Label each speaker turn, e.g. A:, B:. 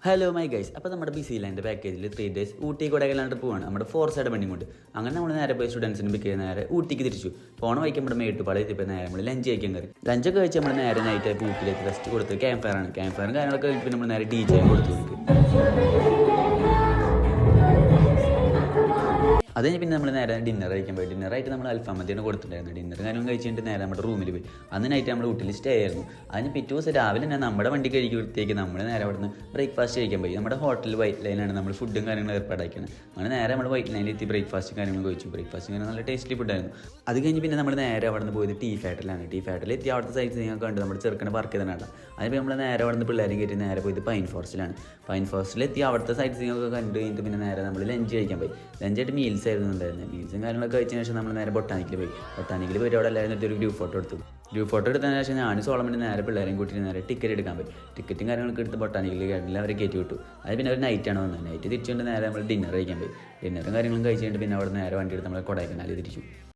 A: Hello my guys. അപ്പോൾ നമ്മുടെ BC ലൈൻ്റെ പാക്കേജിൽ 3 days ഊട്ടി കൊടൈക്കനാൽ ട്രിപ്പ് പോവാണ്. നമ്മുടെ 4 സൈഡ് വണ്ടി കൊണ്ട്. അങ്ങനെ നമ്മൾ നേരെ പോയി സ്റ്റുഡൻസിന് പിക്ക് ചെയ്ത് നേരെ ഊട്ടിക്ക് തിരിച്ചു. പോണ വഴിക്ക് നമ്മുടെ മേട്ടുപാള എത്തിയപ്പോൾ നേരെ നമ്മൾ ലഞ്ച് കഴിക്കാൻ കയറി. ലഞ്ചൊക്കെ കഴിച്ച് നമ്മൾ നേരെ നൈറ്റ് ഊട്ടിയിലേക്ക് ഫസ്റ്റ് കൊടുത്ത് ക്യാമ്പ് ഫയറാണ്. ക്യാമ്പ് ഫയറും കാര്യങ്ങളൊക്കെ കഴിഞ്ഞിട്ട് നമ്മൾ നേരെ DJ കൊടുത്തു കൊടുക്കും. അത് കഴിഞ്ഞ് പിന്നെ നമ്മൾ നേരെ ഡിന്നർ കഴിക്കാൻ പോയി. ഡിന്നറായിട്ട് നമ്മൾ അൽഫാം മന്തിയാണ് കൊടുത്തിട്ടുണ്ടായിരുന്നു. ഡിന്നർ കാര്യങ്ങളും കഴിച്ചിട്ട് നേരെ നമ്മുടെ റൂമിൽ പോയി. അന്ന് നൈറ്റ് നമ്മൾ ഊട്ടിയിൽ സ്റ്റേ ആയിരുന്നു. അതിന് പിറ്റേ ദിവസം രാവിലെ തന്നെ നമ്മുടെ വണ്ടി കഴിക്കുമ്പോഴത്തേക്ക് നമ്മൾ നേരെ അവിടെ നിന്ന് ബ്രേക്ക്ഫാസ്റ്റ് കഴിക്കാൻ പോയി. നമ്മുടെ ഹോട്ടൽ വൈറ്റ് ലൈനാണ് നമ്മൾ ഫുഡും കാര്യങ്ങളും ഏർപ്പാടാക്കിയാണ്. അങ്ങനെ നേരെ നമ്മൾ വൈറ്റ് ലൈനിൽ എത്തി ബ്രേക്ക്ഫാസ്റ്റും കാര്യങ്ങളും കഴിച്ചു. ബ്രേക്ക്ഫാസ്റ്റ് കാര്യങ്ങൾ നല്ല ടേസ്റ്റി ഫുഡായിരുന്നു. അത് കഴിഞ്ഞ് പിന്നെ നമ്മൾ നേരെ അവിടെ നിന്ന് പോയത് ടീ ഫാറ്റിലാണ്. ടീ ഫാറ്റിൽ എത്തി അവിടുത്തെ സൈറ്റ് നിങ്ങൾക്ക് കണ്ട് നമ്മുടെ ചെറുക്കനെ പാർക്ക് ചെയ്തിട്ടാണ്. അതിപ്പോൾ നമ്മൾ നേരെ അവിടെ നിന്ന് പിള്ളേരും കയറ്റി നേരെ പോയത് പൈൻ ഫോറസ്റ്റിലാണ്. പൈൻ ഫോറസ്റ്റിൽ എത്തി അവിടുത്തെ സൈറ്റ് സീനൊക്കെ കണ്ട് കഴിഞ്ഞിട്ട് പിന്നെ നേരെ നമ്മൾ ലഞ്ച് കഴിക്കാൻ പോയി. ലഞ്ചായിട്ട് മീൽസ് ആയിരുന്നു ഉണ്ടായിരുന്നത്. മീൽസും കാര്യങ്ങളൊക്കെ കഴിച്ചതിന് ശേഷം നമ്മൾ നേരെ ബൊട്ടാനിക്കിൽ പോയി. ബൊട്ടാനിക്കിൽ പോയിട്ട് അവിടെ എല്ലാവരും ഒരു ഗ്രൂപ്പ് ഫോട്ടോ എടുത്തു. ഗ്രൂപ്പ് ഫോട്ടോ എടുത്തതിന് ശേഷം ഞാൻ സോളമൻ നേരെ പിള്ളേരെയും കൂട്ടിയിട്ട് നേരെ ടിക്കറ്റ് എടുക്കാൻ പോയി. ടിക്കറ്റും കാര്യങ്ങളൊക്കെ എടുത്ത് ബൊട്ടാനിക്കിൽ എല്ലാവരും കയറ്റി വിട്ടു. അത് പിന്നെ ഒരു നൈറ്റാണ് വന്നത്. നൈറ്റ് തിരിച്ചുകൊണ്ട് നേരെ നമ്മൾ ഡിന്നർ കഴിക്കാൻ പോയി. ഡിന്നറും കാര്യങ്ങളും കഴിച്ചിട്ട് പിന്നെ അവിടെ നേരെ വണ്ടി എടുത്ത് നമ്മൾ കൊടൈക്കനാൽ തിരിച്ചു.